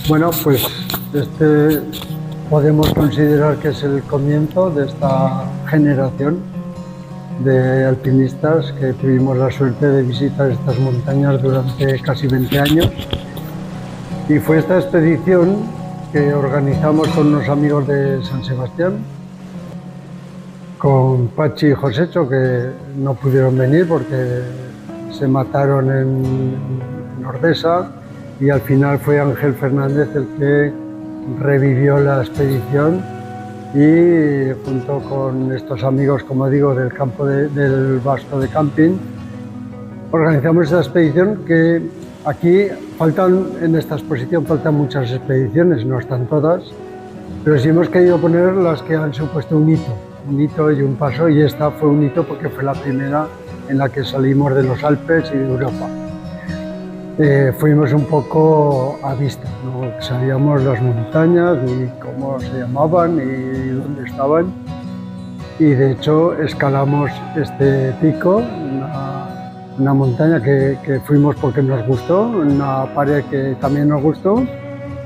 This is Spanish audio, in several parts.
Bueno, pues este podemos considerar que es el comienzo de esta generación de alpinistas que tuvimos la suerte de visitar estas montañas durante casi 20 años. Y fue esta expedición que organizamos con unos amigos de San Sebastián, con Pachi y Josecho, que no pudieron venir porque se mataron en Ordesa, y al final fue Ángel Fernández el que revivió la expedición, y junto con estos amigos, como digo, del campo del Vasco de Camping, organizamos esta expedición que aquí en esta exposición faltan muchas expediciones, no están todas, pero sí hemos querido poner las que han supuesto un hito y un paso, y esta fue un hito porque fue la primera en la que salimos de los Alpes y de Europa. Fuimos un poco a vista, no sabíamos las montañas ni cómo se llamaban ni dónde estaban, y de hecho escalamos este pico, una montaña que fuimos porque nos gustó, una pared que también nos gustó,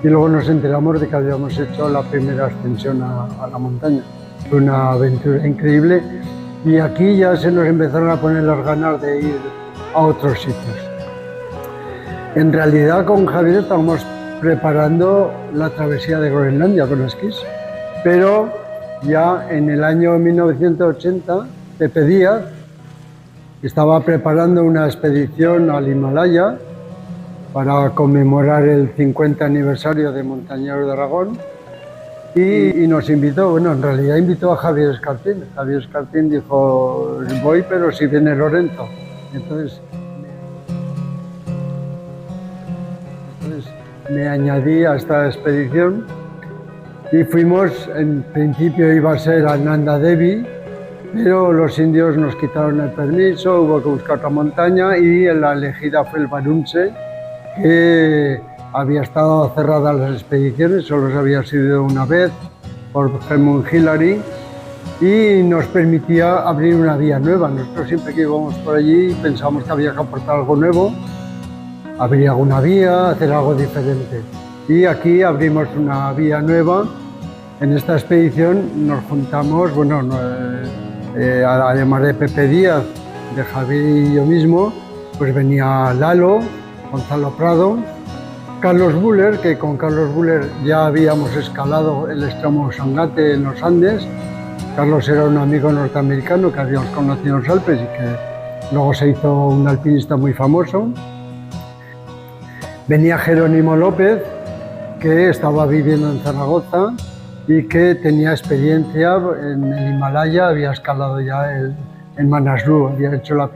y luego nos enteramos de que habíamos hecho la primera ascensión a la montaña. Fue una aventura increíble, y aquí ya se nos empezaron a poner las ganas de ir a otros sitios. En realidad con Javier estábamos preparando la travesía de Groenlandia con esquís, pero ya en el año 1980 Pepe Díaz estaba preparando una expedición al Himalaya para conmemorar el 50 aniversario de Montañeros de Aragón, y nos invitó, bueno, en realidad invitó a Javier Escartín. Javier Escartín dijo, voy, pero si viene Lorenzo. Entonces me añadí a esta expedición y fuimos. En principio iba a ser a Nanda Devi, pero los indios nos quitaron el permiso, hubo que buscar otra montaña, y la elegida fue el Varunse, que había estado cerrada las expediciones, solo se había sido una vez por Helmut Hillary, y nos permitía abrir una vía nueva. Nosotros siempre que íbamos por allí pensábamos que había que aportar algo nuevo, abrir alguna vía, hacer algo diferente. Y aquí abrimos una vía nueva. En esta expedición nos juntamos, bueno, además de Pepe Díaz, de Javier y yo mismo, pues venía Lalo, Gonzalo Prado, Carlos Buller, que con Carlos Buller ya habíamos escalado el extremo Sangate en los Andes. Carlos era un amigo norteamericano que habíamos conocido en los Alpes y que luego se hizo un alpinista muy famoso. Venía Jerónimo López, que estaba viviendo en Zaragoza y que tenía experiencia en el Himalaya, había escalado ya en Manaslu, había hecho el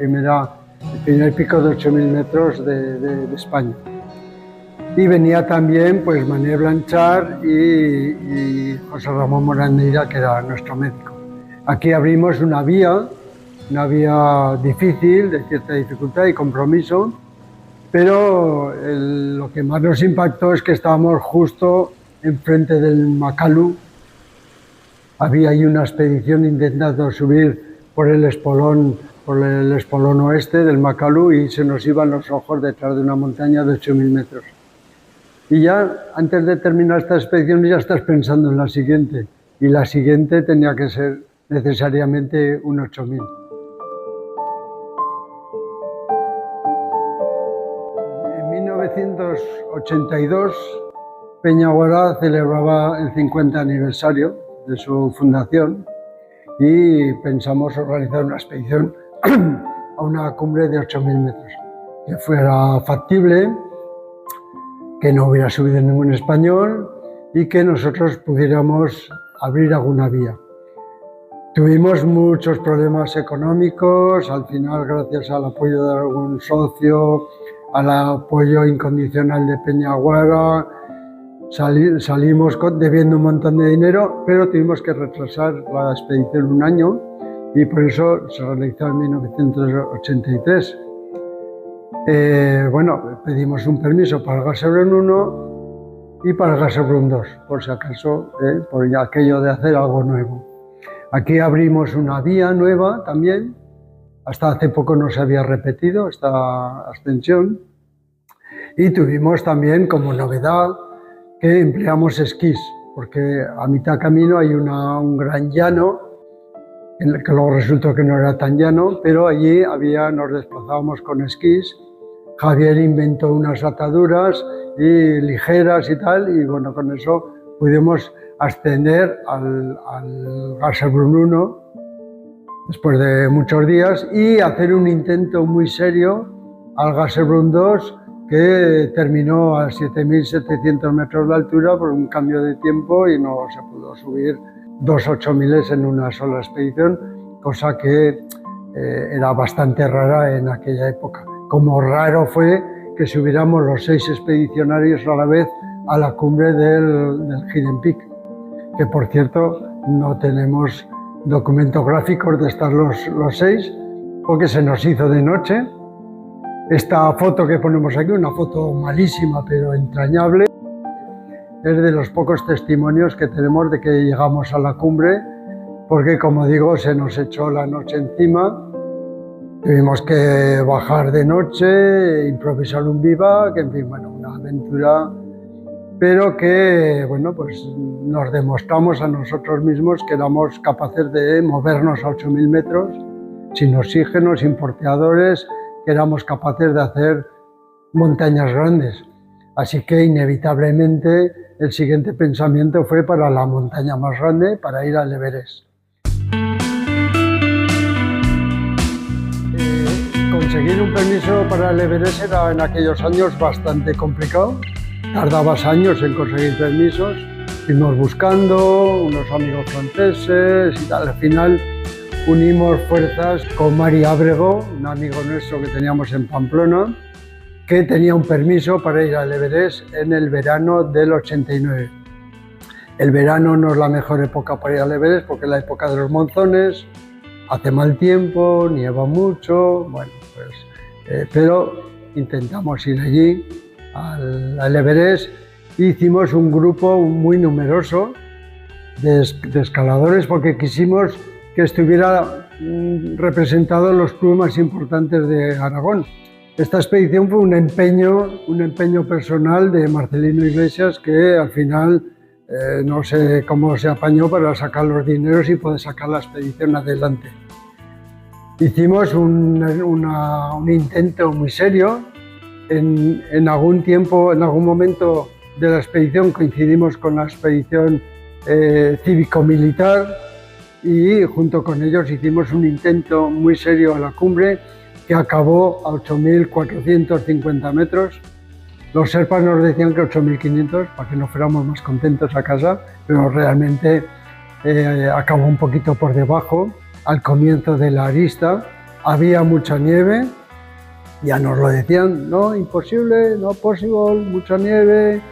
primer pico de 8.000 metros de España. Y venía también pues Mané Blanchard y José Ramón Moraneira, que era nuestro médico. Aquí abrimos una vía difícil, de cierta dificultad y compromiso, pero lo que más nos impactó es que estábamos justo enfrente del Makalu. Había ahí una expedición intentando subir por el espolón oeste del Makalu, y se nos iban los ojos detrás de una montaña de 8.000 metros. Y ya antes de terminar esta expedición ya estás pensando en la siguiente, y la siguiente tenía que ser necesariamente un 8.000. En 1982 Peñaguara celebraba el 50 aniversario de su fundación, y pensamos organizar una expedición a una cumbre de 8.000 metros, que fuera factible, que no hubiera subido ningún español y que nosotros pudiéramos abrir alguna vía. Tuvimos muchos problemas económicos, al final, gracias al apoyo de algún socio, al apoyo incondicional de Peñaguara, salimos debiendo un montón de dinero, pero tuvimos que retrasar la expedición un año, y por eso se realizó en 1983. Bueno, pedimos un permiso para el Gasobrun 1 y para el Gasobrun 2, por si acaso, por aquello de hacer algo nuevo. Aquí abrimos una vía nueva también. Hasta hace poco no se había repetido esta ascensión, y tuvimos también como novedad que empleamos esquís, porque a mitad camino hay un gran llano, que luego resultó que no era tan llano, pero allí nos desplazábamos con esquís. Javier inventó unas ataduras y ligeras y tal, y bueno, con eso pudimos ascender al Gasherbrum 1 después de muchos días y hacer un intento muy serio al Gasherbrum 2, que terminó a 7.700 metros de altura por un cambio de tiempo y no se pudo subir 2 8000 en una sola expedición, cosa que era bastante rara en aquella época. Como raro fue que subiéramos los 6 expedicionarios a la vez a la cumbre del Hidden Peak, que por cierto no tenemos documentos gráficos de estar los 6, porque se nos hizo de noche. Esta foto que ponemos aquí, una foto malísima pero entrañable, es de los pocos testimonios que tenemos de que llegamos a la cumbre, porque como digo, se nos echó la noche encima. Tuvimos que bajar de noche, improvisar un bivac, en fin, bueno, una aventura, pero que, bueno, pues nos demostramos a nosotros mismos que éramos capaces de movernos a 8000 metros, sin oxígeno, sin porteadores, que éramos capaces de hacer montañas grandes. Así que inevitablemente el siguiente pensamiento fue para la montaña más grande, para ir al Everest. Conseguir un permiso para el Everest era en aquellos años bastante complicado. Tardabas años en conseguir permisos. Fuimos buscando, unos amigos franceses y tal. Al final unimos fuerzas con Mari Ábrego, un amigo nuestro que teníamos en Pamplona, que tenía un permiso para ir al Everest en el verano del 89. El verano no es la mejor época para ir al Everest porque es la época de los monzones, hace mal tiempo, nieva mucho, bueno, pues, pero intentamos ir allí al Everest e hicimos un grupo muy numeroso de escaladores porque quisimos que estuviera representado en los clubes más importantes de Aragón. Esta expedición fue un empeño personal de Marcelino Iglesias, que al final no sé cómo se apañó para sacar los dineros y poder sacar la expedición adelante. Hicimos un intento muy serio. En algún momento de la expedición coincidimos con la expedición cívico-militar y junto con ellos hicimos un intento muy serio a la cumbre que acabó a 8.450 metros. Los sherpas nos decían que 8.500 para que nos fuéramos más contentos a casa, pero realmente acabó un poquito por debajo. Al comienzo de la arista había mucha nieve, ya nos lo decían, no, imposible, no possible, mucha nieve,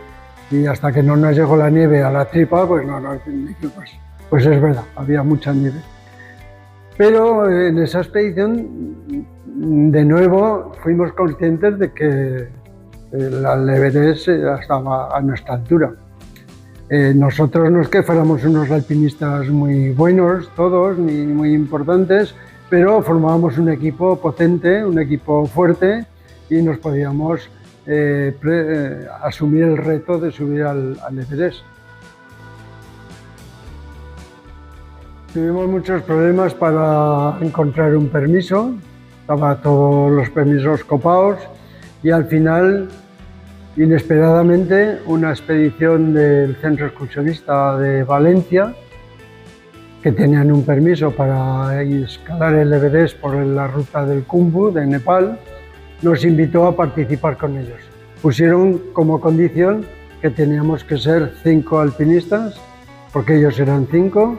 y hasta que no nos llegó la nieve a la tripa, pues no, pues es verdad, había mucha nieve. Pero en esa expedición, de nuevo, fuimos conscientes de que el Everest estaba a nuestra altura. Nosotros no es que fuéramos unos alpinistas muy buenos todos, ni muy importantes, pero formábamos un equipo potente, un equipo fuerte y nos podíamos asumir el reto de subir al Everest. Tuvimos muchos problemas para encontrar un permiso, estaban todos los permisos copados y al final, inesperadamente, una expedición del Centro Excursionista de Valencia, que tenían un permiso para escalar el Everest por la ruta del Khumbu de Nepal, nos invitó a participar con ellos. Pusieron como condición que teníamos que ser 5 alpinistas, porque ellos eran 5.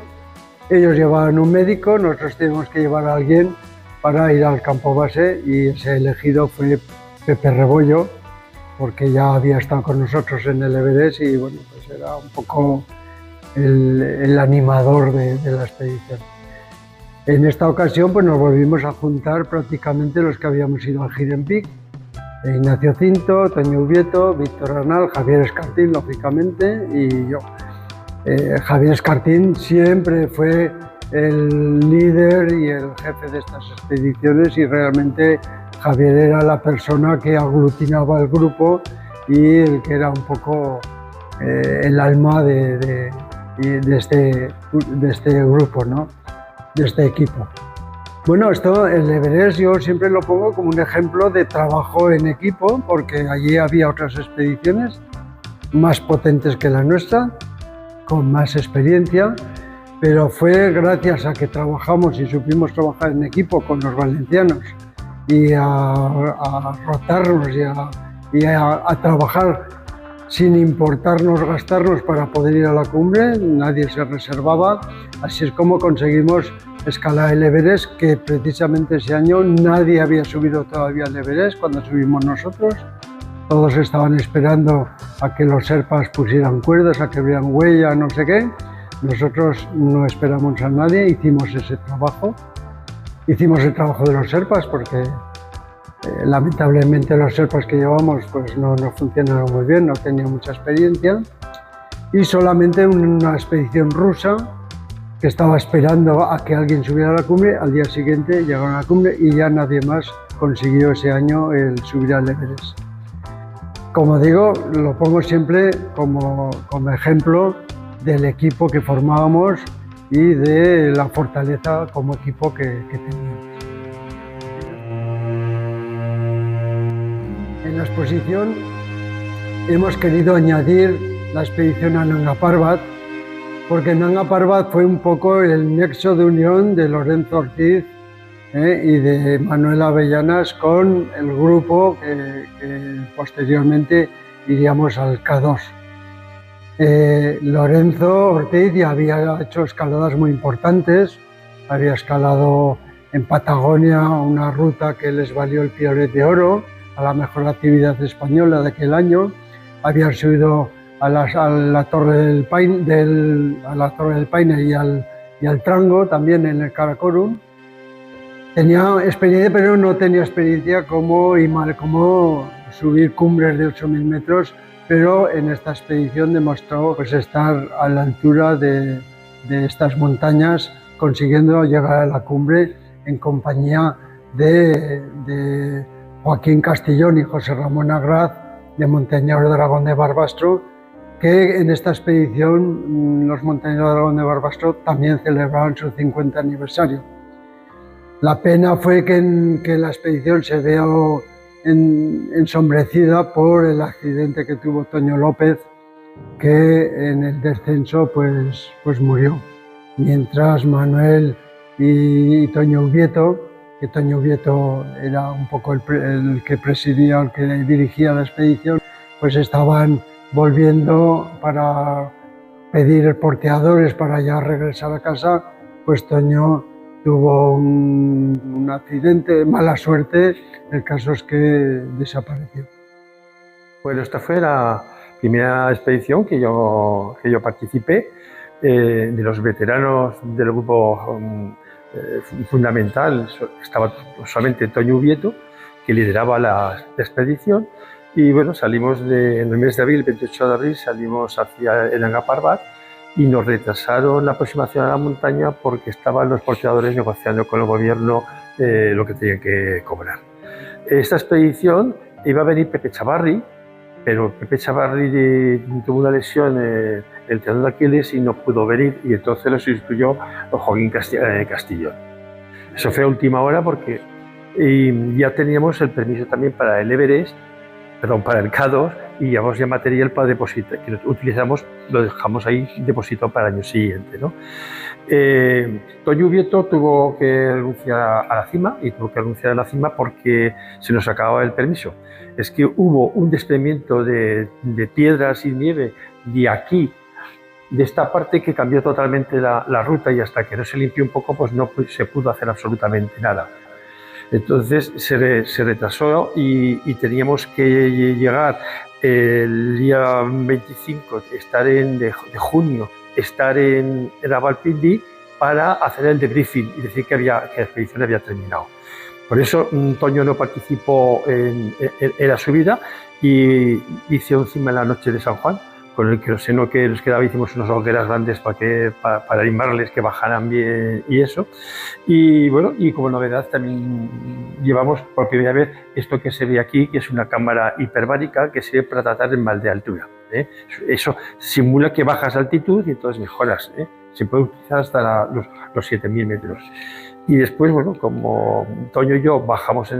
Ellos llevaban un médico, nosotros teníamos que llevar a alguien para ir al campo base y ese elegido fue Pepe Rebollo, porque ya había estado con nosotros en el Everest y bueno, pues era un poco el animador de la expedición. En esta ocasión pues nos volvimos a juntar prácticamente los que habíamos ido al Hidden Peak: Ignacio Cinto, Toño Ubieto, Víctor Arnal, Javier Escartín, lógicamente, y yo. Javier Escartín siempre fue el líder y el jefe de estas expediciones y realmente Javier era la persona que aglutinaba el grupo y el que era un poco el alma de este grupo, ¿no? De este equipo. Bueno, el Everest yo siempre lo pongo como un ejemplo de trabajo en equipo, porque allí había otras expediciones más potentes que la nuestra, con más experiencia, pero fue gracias a que trabajamos y supimos trabajar en equipo con los valencianos y a rotarnos y a trabajar sin importarnos gastarnos para poder ir a la cumbre. Nadie se reservaba, así es como conseguimos escalar el Everest, que precisamente ese año nadie había subido todavía al Everest cuando subimos nosotros. Todos estaban esperando a que los Sherpas pusieran cuerdas, a que vieran huella, no sé qué. Nosotros no esperamos a nadie, hicimos ese trabajo. Hicimos el trabajo de los Sherpas porque lamentablemente los Sherpas que llevamos pues no funcionaron muy bien, no tenían mucha experiencia. Y solamente una expedición rusa que estaba esperando a que alguien subiera a la cumbre, al día siguiente llegaron a la cumbre y ya nadie más consiguió ese año el subir al Everest. Como digo, lo pongo siempre como ejemplo del equipo que formábamos y de la fortaleza como equipo que teníamos. En la exposición hemos querido añadir la expedición a Nanga Parbat, porque Nanga Parbat fue un poco el nexo de unión de Lorenzo Ortiz y de Manuel Avellanas con el grupo que posteriormente iríamos al K2. Lorenzo Ortiz ya había hecho escaladas muy importantes, había escalado en Patagonia una ruta que les valió el Piolet de Oro, a la mejor actividad española de aquel año, habían subido a la Torre del Paine y al Trango, también en el Karakorum. Tenía experiencia, pero no tenía experiencia como subir cumbres de 8.000 metros, pero en esta expedición demostró pues, estar a la altura de estas montañas, consiguiendo llegar a la cumbre en compañía de Joaquín Castellón y José Ramón Agraz, de Montañeros de Aragón de Barbastro, que en esta expedición los Montañeros de Aragón de Barbastro también celebraban su 50 aniversario. La pena fue que la expedición se vio ensombrecida por el accidente que tuvo Toño López, que en el descenso pues murió. Mientras Manuel y Toño Ubieto, que Toño Ubieto era un poco el que presidía, el que dirigía la expedición, pues estaban volviendo para pedir porteadores para ya regresar a casa, pues Toño tuvo un accidente, mala suerte, el caso es que desapareció. Bueno, esta fue la primera expedición que yo participé, de los veteranos del grupo fundamental, estaba solamente Toño Ubieto, que lideraba la expedición, y bueno, salimos en el mes de abril, 28 de abril, salimos hacia el Nanga Parbat, y nos retrasaron la aproximación a la montaña porque estaban los porteadores negociando con el gobierno lo que tenían que cobrar. Esta expedición iba a venir Pepe Chavarri, pero Pepe Chavarri tuvo una lesión en el tendón de Aquiles y no pudo venir, y entonces lo sustituyó Joaquín Castellón. Eso fue a última hora porque ya teníamos el permiso también para el Everest, para el K2, y llevamos ya material para depositar, que lo utilizamos, lo dejamos ahí depositado para el año siguiente, ¿no? Toño Ubieto tuvo que renunciar a la cima, y tuvo que renunciar a la cima porque se nos acababa el permiso. Es que hubo un desprendimiento de piedras y nieve de aquí, de esta parte, que cambió totalmente la ruta, y hasta que no se limpió un poco pues no se pudo hacer absolutamente nada. Entonces se retrasó y teníamos que llegar el día 25 de junio, estar en Rawalpindi para hacer el debriefing y decir que la expedición había terminado. Por eso Toño no participó en la subida, y hice encima en la noche de San Juan, con el queroseno que nos quedaba, hicimos unas hogueras grandes para animarles que bajaran bien y eso. Y bueno, y como novedad también llevamos por primera vez esto que se ve aquí, que es una cámara hiperbárica que sirve para tratar el mal de altura. ¿eh? Eso simula que bajas de altitud y entonces mejoras, ¿eh? Se puede utilizar hasta los 7000 metros. Y después, bueno, como Toño y yo bajamos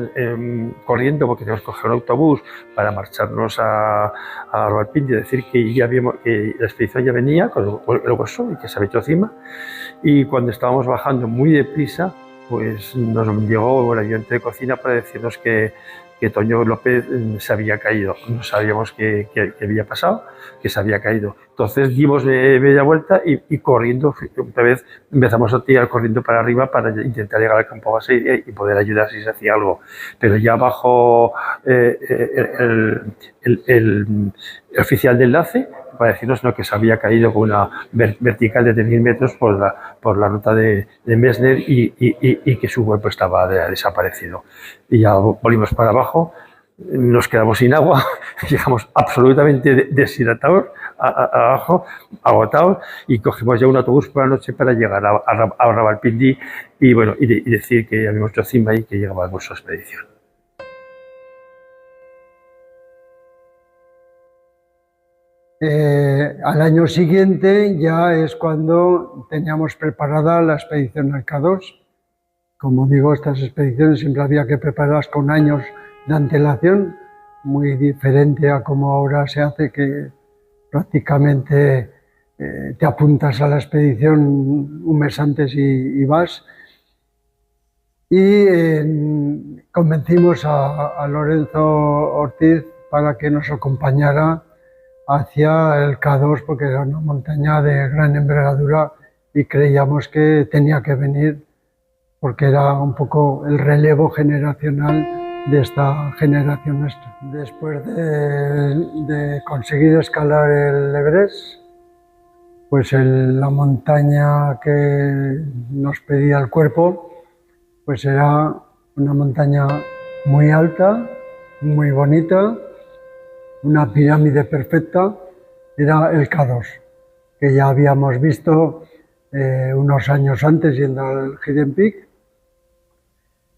corriendo porque teníamos que coger un autobús para marcharnos a Rawalpindi, decir que ya que la expedición ya venía con el hueso y que se había hecho encima. Y cuando estábamos bajando muy deprisa, pues nos llegó el ayudante de cocina para decirnos que Toño López se había caído. No sabíamos qué había pasado, que se había caído. Entonces dimos media vuelta y corriendo, otra vez empezamos a tirar corriendo para arriba para intentar llegar al campo base y poder ayudar si se hacía algo. Pero ya bajo el oficial de enlace para decirnos que se había caído con una vertical de 1000 metros por la ruta de Messner y que su cuerpo estaba desaparecido. Y ya volvimos para abajo, nos quedamos sin agua, llegamos absolutamente deshidratados abajo, agotados, y cogimos ya un autobús por la noche para llegar a Rawalpindi y, bueno, y decir que habíamos hecho cima y que llegábamos a su expedición. Al año siguiente ya es cuando teníamos preparada la expedición al K2. Como digo, estas expediciones siempre había que prepararlas con años de antelación, muy diferente a como ahora se hace, que prácticamente te apuntas a la expedición un mes antes y vas. Y convencimos a Lorenzo Ortiz para que nos acompañara hacia el K2 porque era una montaña de gran envergadura y creíamos que tenía que venir porque era un poco el relevo generacional de esta generación nuestra. Después de conseguir escalar el Everest, pues la montaña que nos pedía el cuerpo pues era una montaña muy alta, muy bonita, una pirámide perfecta, era el K2, que ya habíamos visto unos años antes yendo al Hidden Peak.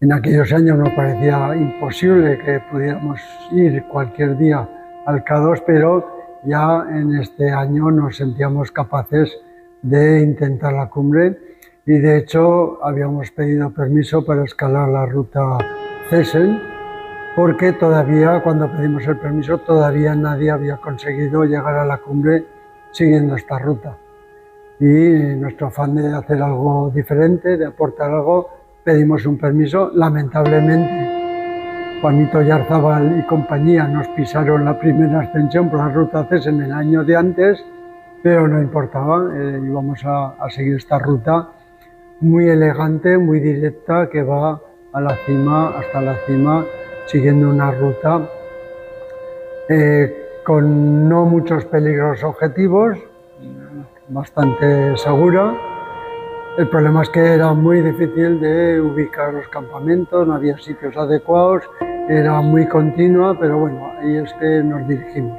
En aquellos años nos parecía imposible que pudiéramos ir cualquier día al K2, pero ya en este año nos sentíamos capaces de intentar la cumbre y de hecho habíamos pedido permiso para escalar la ruta Zesen, porque todavía, cuando pedimos el permiso, todavía nadie había conseguido llegar a la cumbre siguiendo esta ruta. Y nuestro afán de hacer algo diferente, de aportar algo, pedimos un permiso. Lamentablemente, Juanito Yarzábal y compañía nos pisaron la primera ascensión por la ruta Zesen en el año de antes, pero no importaba, íbamos a seguir esta ruta muy elegante, muy directa, que va a la cima, hasta la cima, siguiendo una ruta con no muchos peligros objetivos, bastante segura. El problema es que era muy difícil de ubicar los campamentos, no había sitios adecuados, era muy continua, pero bueno, ahí es que nos dirigimos.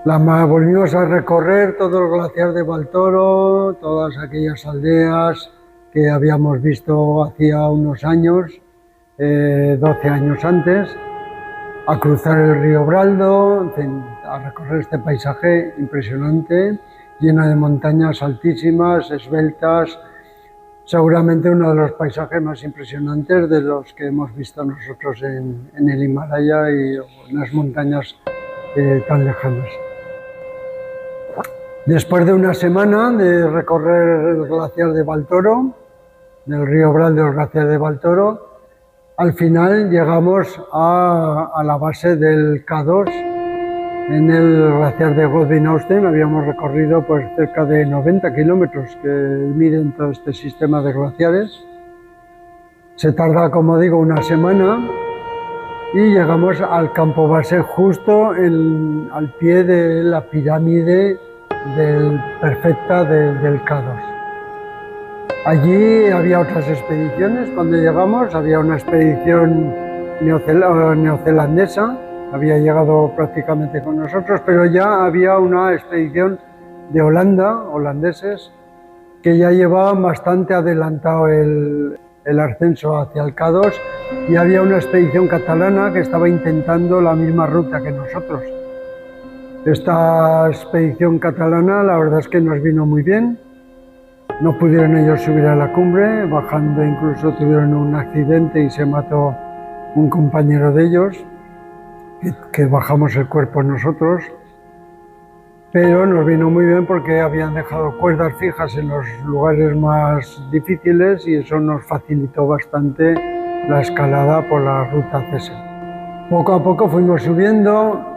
Volvimos a recorrer todo el glaciar de Baltoro, todas aquellas aldeas que habíamos visto hacía unos años, 12 años antes, a cruzar el río Braldo, en fin, a recorrer este paisaje impresionante, lleno de montañas altísimas, esbeltas, seguramente uno de los paisajes más impresionantes de los que hemos visto nosotros en el Himalaya y en las montañas tan lejanas. Después de una semana de recorrer el glaciar de Baltoro, del río Braldo al glaciar de Baltoro, al final llegamos a la base del K2, en el glaciar de Godwin-Austen. Habíamos recorrido pues cerca de 90 kilómetros que miden todo este sistema de glaciares. Se tarda, como digo, una semana y llegamos al campo base justo al pie de la pirámide perfecta del K2. Allí había otras expediciones. Cuando llegamos había una expedición neozelandesa, había llegado prácticamente con nosotros, pero ya había una expedición de holandeses, que ya llevaban bastante adelantado el ascenso hacia el K2, y había una expedición catalana que estaba intentando la misma ruta que nosotros. Esta expedición catalana la verdad es que nos vino muy bien. No pudieron ellos subir a la cumbre, bajando incluso tuvieron un accidente y se mató un compañero de ellos, que bajamos el cuerpo nosotros. Pero nos vino muy bien porque habían dejado cuerdas fijas en los lugares más difíciles y eso nos facilitó bastante la escalada por la ruta César. Poco a poco fuimos subiendo.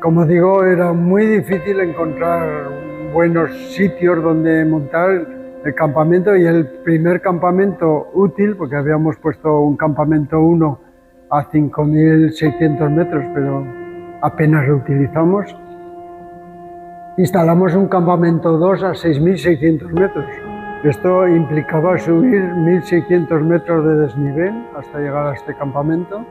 Como digo, era muy difícil encontrar buenos sitios donde montar el campamento, y el primer campamento útil, porque habíamos puesto un campamento 1 a 5.600 metros, pero apenas lo utilizamos. Instalamos un campamento 2 a 6.600 metros. Esto implicaba subir 1.600 metros de desnivel hasta llegar a este campamento.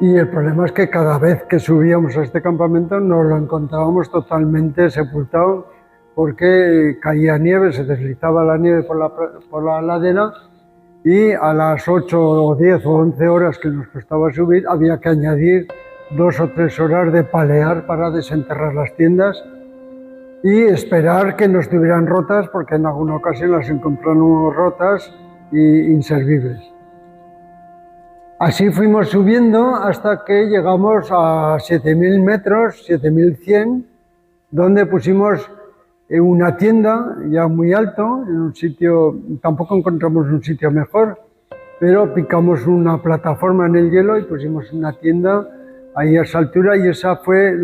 Y el problema es que cada vez que subíamos a este campamento nos lo encontrábamos totalmente sepultado, porque caía nieve, se deslizaba la nieve por la ladera, y a las 8 o 10 o 11 horas que nos costaba subir había que añadir 2 o 3 horas de palear para desenterrar las tiendas y esperar que no estuvieran rotas, porque en alguna ocasión las encontramos rotas e inservibles. Así fuimos subiendo hasta que llegamos a 7.000 metros, 7.100, donde pusimos una tienda ya muy alto, en un sitio, tampoco encontramos un sitio mejor, pero picamos una plataforma en el hielo y pusimos una tienda ahí a esa altura, y esa fue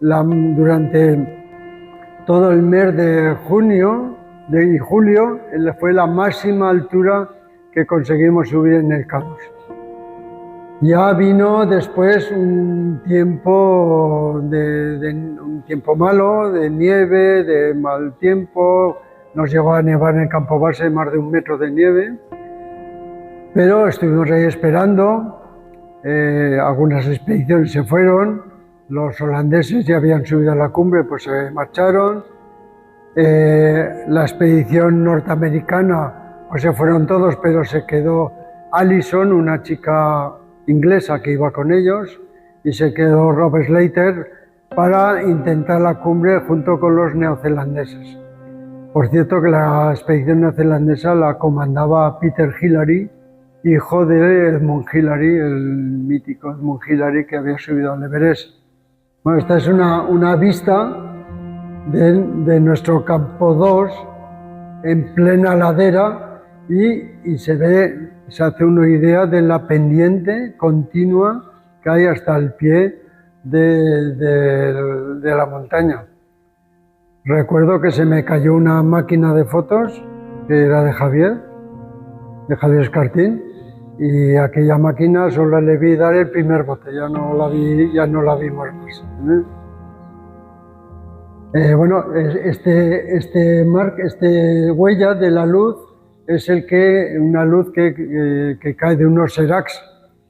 durante todo el mes de junio y julio, fue la máxima altura que conseguimos subir en el K2. Ya vino después un tiempo un tiempo malo, de nieve, de mal tiempo. Nos llegó a nevar en el campo base más de 1 metro de nieve, pero estuvimos ahí esperando. Algunas expediciones se fueron, los holandeses ya habían subido a la cumbre, pues se marcharon. La expedición norteamericana, pues se fueron todos, pero se quedó Allison, una chica inglesa que iba con ellos, y se quedó Rob Slater para intentar la cumbre junto con los neozelandeses. Por cierto, que la expedición neozelandesa la comandaba Peter Hillary, hijo de Edmund Hillary, el mítico Edmund Hillary que había subido al Everest. Bueno, esta es una vista de nuestro campo 2 en plena ladera, y se hace una idea de la pendiente continua que hay hasta el pie de la montaña. Recuerdo que se me cayó una máquina de fotos que era de Javier Escartín, y aquella máquina solo le vi dar el primer bote, ya no la vimos más. Bueno, este huella de la luz es una luz que cae de unos seracs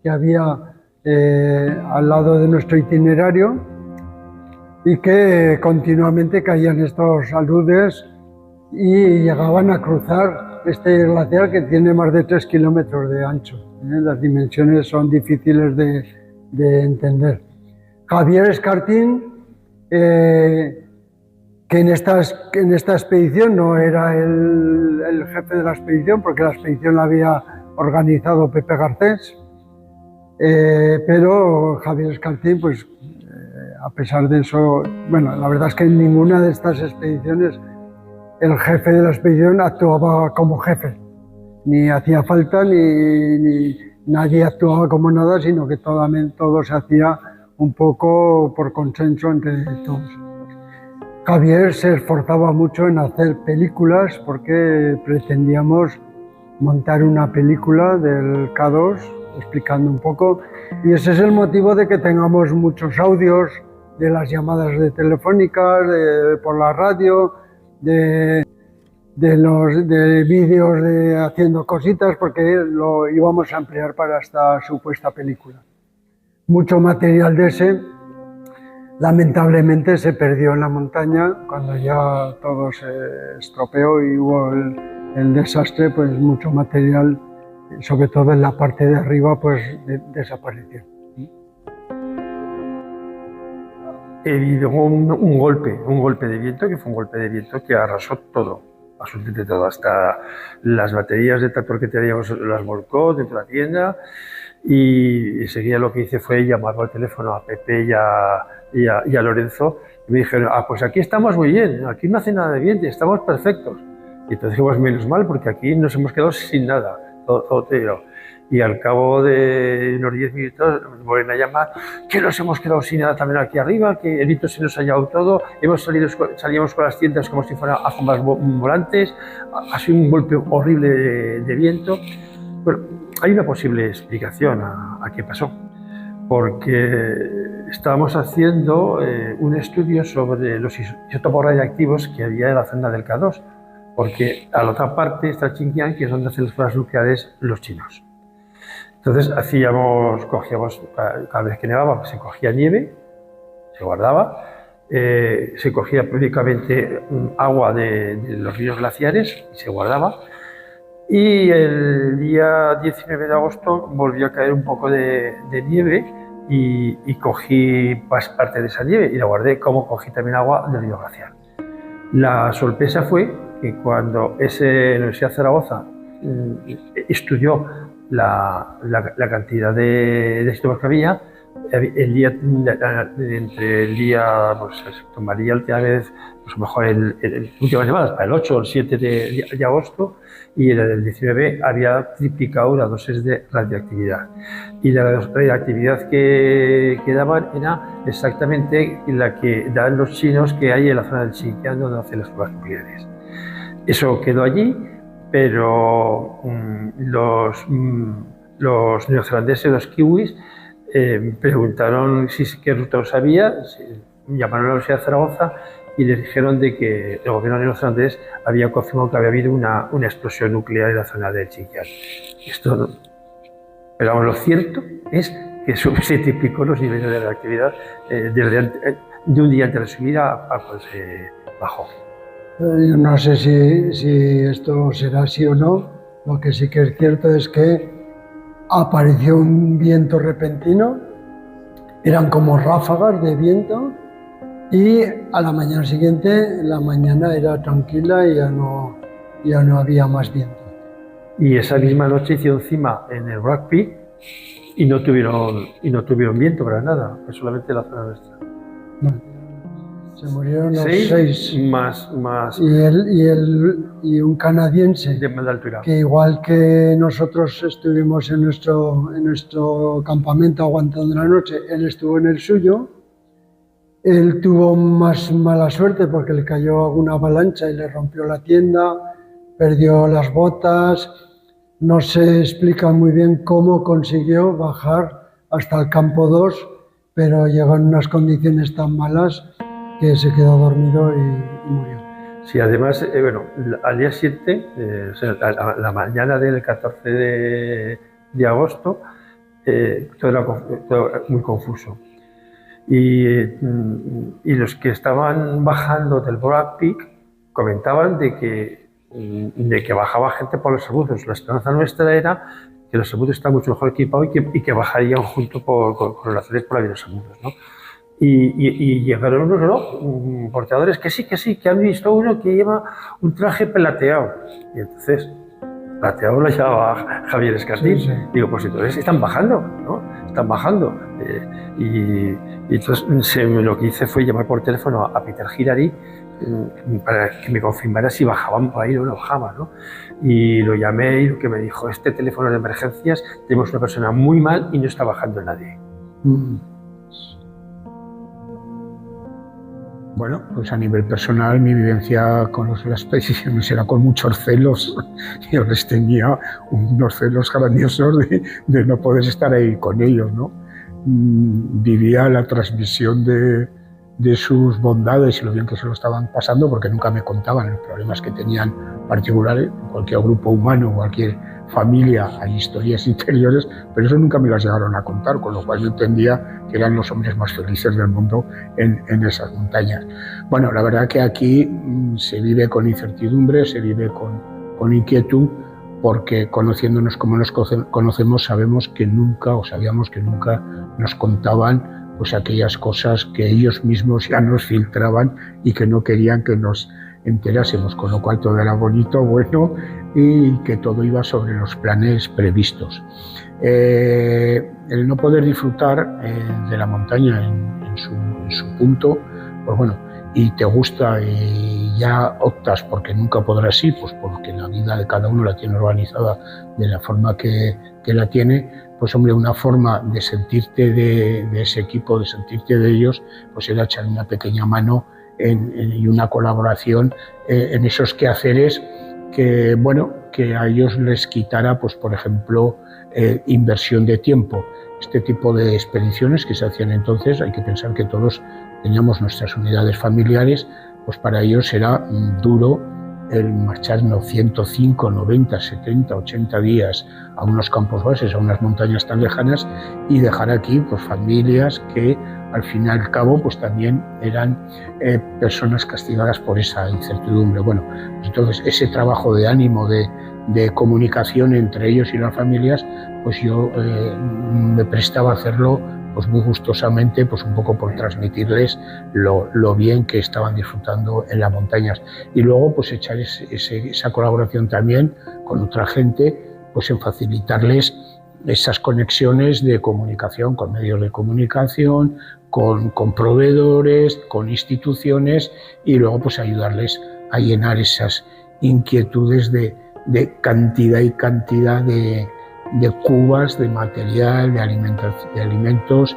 que había al lado de nuestro itinerario, y que continuamente caían estos aludes y llegaban a cruzar este glaciar, que tiene más de 3 kilómetros de ancho. Las dimensiones son difíciles de entender. Javier Escartín, que en esta expedición no era el jefe de la expedición, porque la expedición la había organizado Pepe Garcés, pero Javier Escartín, pues a pesar de eso, bueno, la verdad es que en ninguna de estas expediciones el jefe de la expedición actuaba como jefe, ni hacía falta, ni nadie actuaba como nada, sino que todo se hacía un poco por consenso entre todos. Javier se esforzaba mucho en hacer películas, porque pretendíamos montar una película del K2 explicando un poco, y ese es el motivo de que tengamos muchos audios de las llamadas de telefónicas, por la radio, de vídeos haciendo cositas, porque lo íbamos a emplear para esta supuesta película. Mucho material de ese lamentablemente se perdió en la montaña cuando ya todo se estropeó y hubo el desastre, pues mucho material, sobre todo en la parte de arriba, pues desapareció. Hubo un golpe de viento, que fue un golpe de viento que arrasó todo, absolutamente todo, hasta las baterías de tractor que teníamos las volcó dentro de la tienda, y enseguida lo que hice fue llamar por teléfono a Pepe y a Lorenzo, y me dijeron, pues aquí estamos muy bien, aquí no hace nada de viento, estamos perfectos. Y entonces dijimos, menos mal, porque aquí nos hemos quedado sin nada, todo tirado. Y al cabo de unos 10 minutos nos vuelven a llamar, que nos hemos quedado sin nada también aquí arriba, que el viento se nos ha llevado todo, salíamos con las tiendas como si fueran alfombras volantes, ha sido un golpe horrible de viento. Bueno, hay una posible explicación a qué pasó, porque estábamos haciendo un estudio sobre los isótopos radiactivos que había en la zona del K2, porque a la otra parte está Xinjiang, que es donde hacen las pruebas nucleares los chinos. Entonces cogíamos, cada vez que nevaba, pues se cogía nieve, se guardaba, se cogía periódicamente agua de los ríos glaciares y se guardaba. Y el día 19 de agosto volvió a caer un poco de nieve y cogí parte de esa nieve y la guardé, como cogí también agua del río glaciar. La sorpresa fue que cuando la Universidad de Zaragoza estudió la cantidad de isótopos que había, entre el día, pues se tomaría el día vez, pues a lo mejor el últimas semanas, para el 8 o el 7 de agosto, y en el 19 había triplicado la dosis de radioactividad. Y la radioactividad que daban era exactamente la que dan los chinos que hay en la zona del Xinjiang, donde hacen las pruebas nucleares. Eso quedó allí, pero los neozelandeses, los kiwis, preguntaron qué ruta lo sabía, llamaron a la Universidad de Zaragoza y les dijeron de que el gobierno neozelandés había confirmado que había habido una explosión nuclear en la zona de Xinjiang. Esto no. Pero vamos, lo cierto es que se triplicó los niveles de radioactividad de un día antes de subir a cuando se bajó. Yo no sé si esto será así o no. Lo que sí que es cierto es que apareció un viento repentino, eran como ráfagas de viento, y a la mañana siguiente la mañana era tranquila y ya no había más viento. Y esa misma noche hizo encima en el Rock Peak y no tuvieron viento para nada, fue solamente la zona nuestra. Bueno, se murieron los 6 más y un canadiense de altura, que igual que nosotros estuvimos en nuestro campamento aguantando la noche, él estuvo en el suyo. Él tuvo más mala suerte porque le cayó alguna avalancha y le rompió la tienda, perdió las botas. No se explica muy bien cómo consiguió bajar hasta el campo 2, pero llegó en unas condiciones tan malas que se quedó dormido y murió. Sí, además, al día 7, o sea, la mañana del 14 de agosto, todo era muy confuso. Y los que estaban bajando del Black Peak comentaban de que bajaba gente por los abusos. La esperanza nuestra era que los abusos estaban mucho mejor equipados y que bajarían junto con los aceleres por la vía de los abusos, ¿no? Y llegaron unos portadores que sí, que han visto uno que lleva un traje plateado. Y entonces, plateado lo llamaba Javier Escartín. Sí. Digo, pues entonces están bajando, ¿no? Están bajando. Y entonces lo que hice fue llamar por teléfono a Peter Girari para que me confirmara si bajaban por ahí o no bajaban, ¿no? Y lo llamé y lo que me dijo, este teléfono de emergencias, tenemos una persona muy mal y no está bajando nadie. Bueno, pues a nivel personal mi vivencia con las expediciones era con muchos celos. Yo les tenía unos celos grandiosos de no poder estar ahí con ellos, ¿no? Vivía la transmisión de sus bondades y lo bien que se lo estaban pasando, porque nunca me contaban los problemas que tenían particulares. En cualquier grupo humano, cualquier familia, hay historias interiores, pero eso nunca me las llegaron a contar, con lo cual yo entendía que eran los hombres más felices del mundo en esas montañas. Bueno, la verdad que aquí se vive con incertidumbre, se vive con inquietud, porque conociéndonos como nos conocemos sabíamos que nunca nos contaban pues aquellas cosas que ellos mismos ya nos filtraban y que no querían que nos enterásemos, con lo cual todo era bonito, bueno, y que todo iba sobre los planes previstos. El no poder disfrutar de la montaña en su punto, pues bueno, y te gusta y ya optas porque nunca podrás ir, pues porque la vida de cada uno la tiene organizada de la forma que la tiene, pues hombre, una forma de sentirte de ese equipo, de sentirte de ellos, pues era echar una pequeña mano y una colaboración en esos quehaceres que, bueno, que a ellos les quitara, pues por ejemplo, inversión de tiempo. Este tipo de expediciones que se hacían entonces, hay que pensar que todos teníamos nuestras unidades familiares, pues para ellos era duro el marcharnos 105, 90, 70, 80 días a unos campos bases, a unas montañas tan lejanas y dejar aquí pues familias que al fin y al cabo pues también eran personas castigadas por esa incertidumbre. Bueno, pues entonces ese trabajo de ánimo, de comunicación entre ellos y las familias, pues yo me prestaba a hacerlo pues muy gustosamente, pues un poco por transmitirles lo bien que estaban disfrutando en las montañas. Y luego pues echar esa colaboración también con otra gente, pues en facilitarles esas conexiones de comunicación con medios de comunicación, con proveedores, con instituciones, y luego pues ayudarles a llenar esas inquietudes de cantidad y cantidad de cubas, de material, de alimentos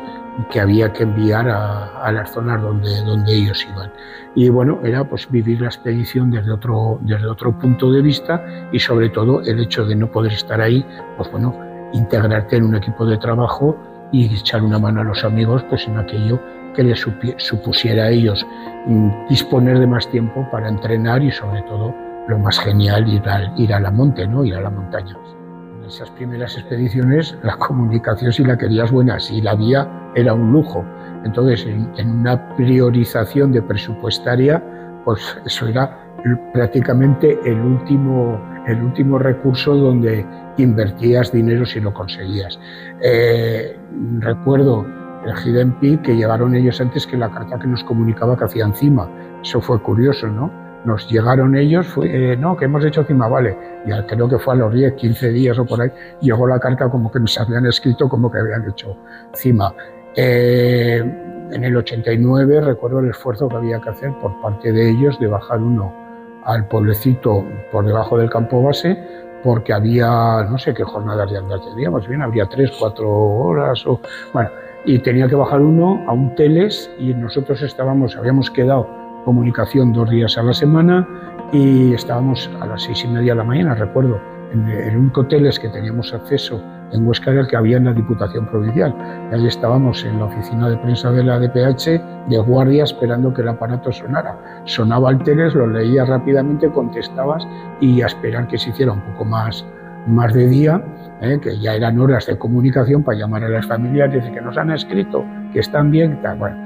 que había que enviar a las zonas donde ellos iban. Y bueno, era pues vivir la expedición desde otro punto de vista, y sobre todo el hecho de no poder estar ahí, pues bueno, integrarte en un equipo de trabajo y echar una mano a los amigos pues en aquello que les supusiera a ellos disponer de más tiempo para entrenar, y sobre todo lo más genial, ir a la monte, ¿no? Ir a la montaña. En esas primeras expediciones la comunicación, si la querías buena, si la había, era un lujo. Entonces en una priorización de presupuestaria, pues eso era prácticamente el último recurso donde invertías dinero si lo conseguías. Recuerdo el Hidden Peak, que llegaron ellos antes que la carta que nos comunicaba que hacían cima. Eso fue curioso, ¿no? Nos llegaron ellos, no, que hemos hecho cima, vale. Y creo que fue a los 10, 15 días o por ahí, llegó la carta como que nos habían escrito como que habían hecho cima. En el 89 recuerdo el esfuerzo que había que hacer por parte de ellos de bajar uno al pueblecito por debajo del campo base, porque había, no sé qué jornadas de andar teníamos, bien, habría 3, 4 horas, bueno, y tenía que bajar uno a un teles, y nosotros habíamos quedado comunicación 2 días a la semana, y estábamos a las 6:30 de la mañana, recuerdo, en el único teles que teníamos acceso en Huesca era el que había en la Diputación Provincial. Y ahí estábamos en la oficina de prensa de la DPH, de guardia, esperando que el aparato sonara. Sonaba el teles, lo leías rápidamente, contestabas, y a esperar que se hiciera un poco más de día, que ya eran horas de comunicación para llamar a las familias y decir que nos han escrito, que están bien, tal. Bueno,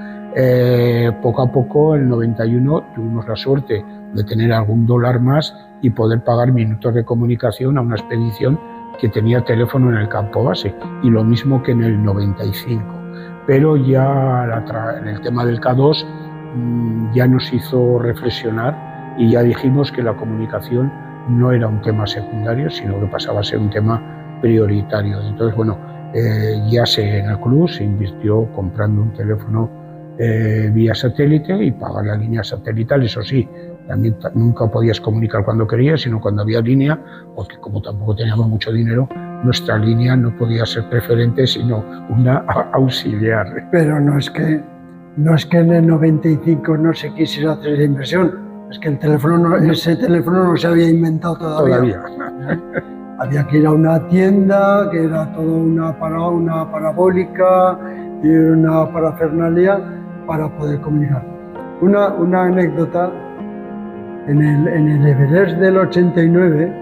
poco a poco, en el 91, tuvimos la suerte de tener algún dólar más y poder pagar minutos de comunicación a una expedición que tenía teléfono en el campo base, y lo mismo que en el 95. Pero ya en el tema del K2 ya nos hizo reflexionar, y ya dijimos que la comunicación no era un tema secundario, sino que pasaba a ser un tema prioritario. Entonces, bueno, en el club se invirtió comprando un teléfono vía satélite y pagar la línea satelital. Eso sí, también nunca podías comunicar cuando querías, sino cuando había línea, porque como tampoco teníamos mucho dinero, nuestra línea no podía ser preferente, sino una auxiliar. Pero no es que en el 95 no se quisiera hacer la inversión, es que ese teléfono no se había inventado todavía. Había que ir a una tienda, que era todo una parabólica y una parafernalia para poder comunicar. Una anécdota, en el Everest del 89,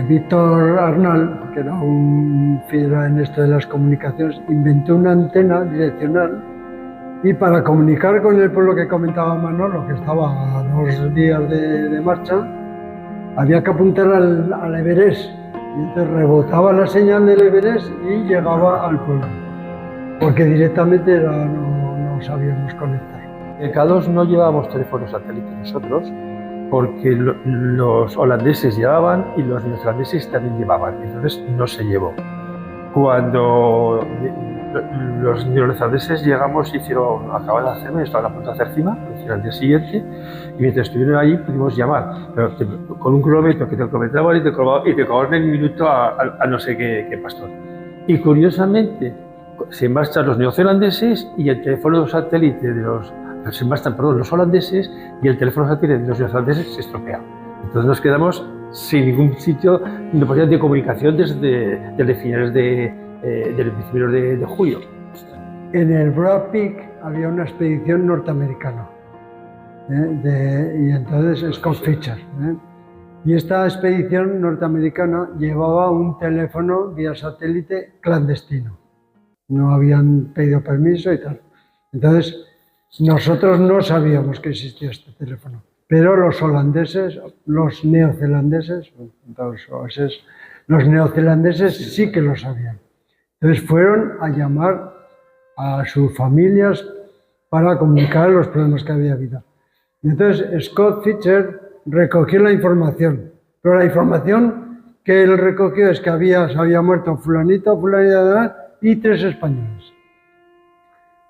Víctor Arnal, que era un fiera en esto de las comunicaciones, inventó una antena direccional, y para comunicar con el pueblo que comentaba Manolo, que estaba a 2 días de marcha, había que apuntar al Everest, y entonces rebotaba la señal del Everest y llegaba al pueblo. porque directamente no sabíamos conectar. En K2 no llevábamos teléfono satélite nosotros, porque los holandeses llevaban y los neozelandeses también llevaban, entonces no se llevó. Cuando los neozelandeses llegamos, acaban de hacerme, estaban a punto de hacer cima, lo hicieron al día siguiente, y mientras estuvieron ahí pudimos llamar, pero con un cronómetro que te cronometraban y te cobraban el minuto a no sé qué pastor. Y curiosamente se marchan los neozelandeses y el teléfono satélite se marchan, los holandeses y el teléfono satélite de los neozelandeses se estropea. Entonces nos quedamos sin ningún sitio de posibilidad de comunicación desde finales del principio de julio. En el Broad Peak había una expedición norteamericana, y entonces Scott Fischer. Y esta expedición norteamericana llevaba un teléfono vía satélite clandestino. No habían pedido permiso y tal. Entonces, nosotros no sabíamos que existía este teléfono, pero los holandeses, los neozelandeses sí que lo sabían. Entonces fueron a llamar a sus familias para comunicar los problemas que había habido. Y entonces Scott Fischer recogió la información, pero la información que él recogió es que se había muerto fulanito, y 3 españoles.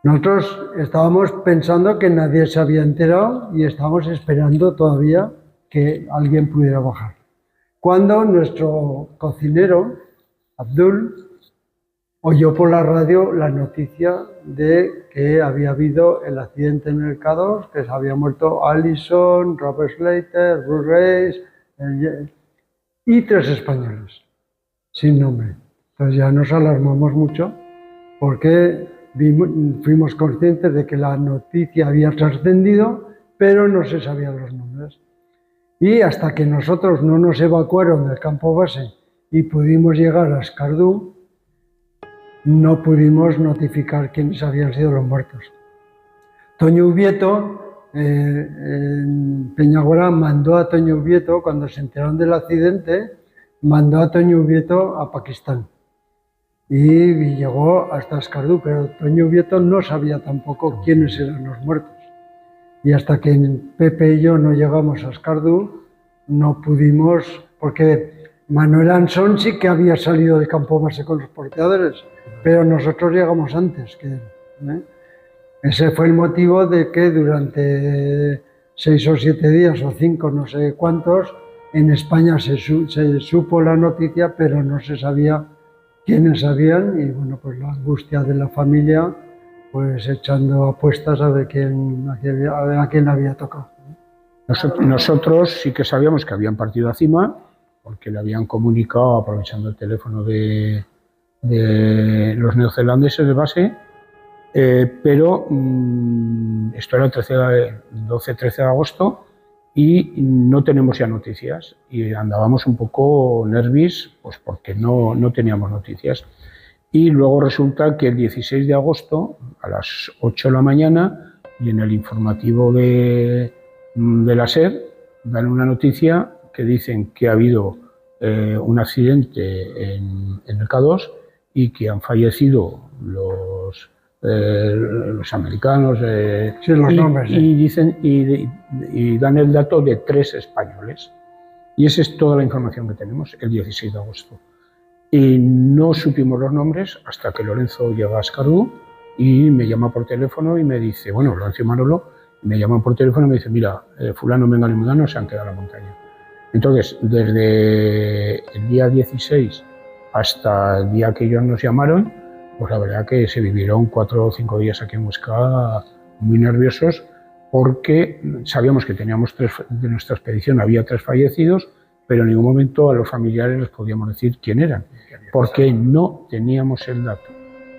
Nosotros estábamos pensando que nadie se había enterado y estábamos esperando todavía que alguien pudiera bajar. Cuando nuestro cocinero, Abdul, oyó por la radio la noticia de que había habido el accidente en el K2, que se había muerto Allison, Robert Slater, Bruce Reyes y 3 españoles, sin nombre. Entonces ya nos alarmamos mucho porque fuimos conscientes de que la noticia había trascendido, pero no se sabían los nombres. Y hasta que nosotros no nos evacuaron del campo base y pudimos llegar a Escardú, no pudimos notificar quiénes habían sido los muertos. Toño Ubieto, en Peñagora, mandó a Toño Ubieto, cuando se enteraron del accidente, mandó a Toño Ubieto a Pakistán. Y llegó hasta Escardú, pero Toño Ubieto no sabía tampoco quiénes eran los muertos. Y hasta que Pepe y yo no llegamos a Escardú, no pudimos, porque Manuel Ansón sí que había salido del campo base con los porteadores, pero nosotros llegamos antes que él. Ese fue el motivo de que durante 6 o 7 días o 5, no sé cuántos, en España se supo la noticia, pero no se sabía quiénes habían, y bueno, pues la angustia de la familia, pues echando apuestas a ver a quién había tocado. Nosotros sí que sabíamos que habían partido a Cima, porque le habían comunicado, aprovechando el teléfono de los neozelandeses de base, pero esto era el 12-13 de agosto y no tenemos ya noticias y andábamos un poco nervios, pues porque no teníamos noticias. Y luego resulta que el 16 de agosto a las 8 de la mañana, y en el informativo de la SER dan una noticia que dicen que ha habido un accidente en el K2 y que han fallecido los americanos, sí, los nombres, y dicen y dan el dato de 3 españoles. Y esa es toda la información que tenemos el 16 de agosto. Y no supimos los nombres hasta que Lorenzo llega a Escardú y me llama por teléfono y me dice, bueno, Lorenzo y Manolo me llaman por teléfono y me dicen, mira, fulano, Mengano y Mudano se han quedado en la montaña. Entonces, desde el día 16 hasta el día que ellos nos llamaron, pues la verdad que se vivieron 4 o 5 días aquí en Huesca muy nerviosos, porque sabíamos que teníamos de nuestra expedición había 3 fallecidos, pero en ningún momento a los familiares les podíamos decir quién eran, porque no teníamos el dato.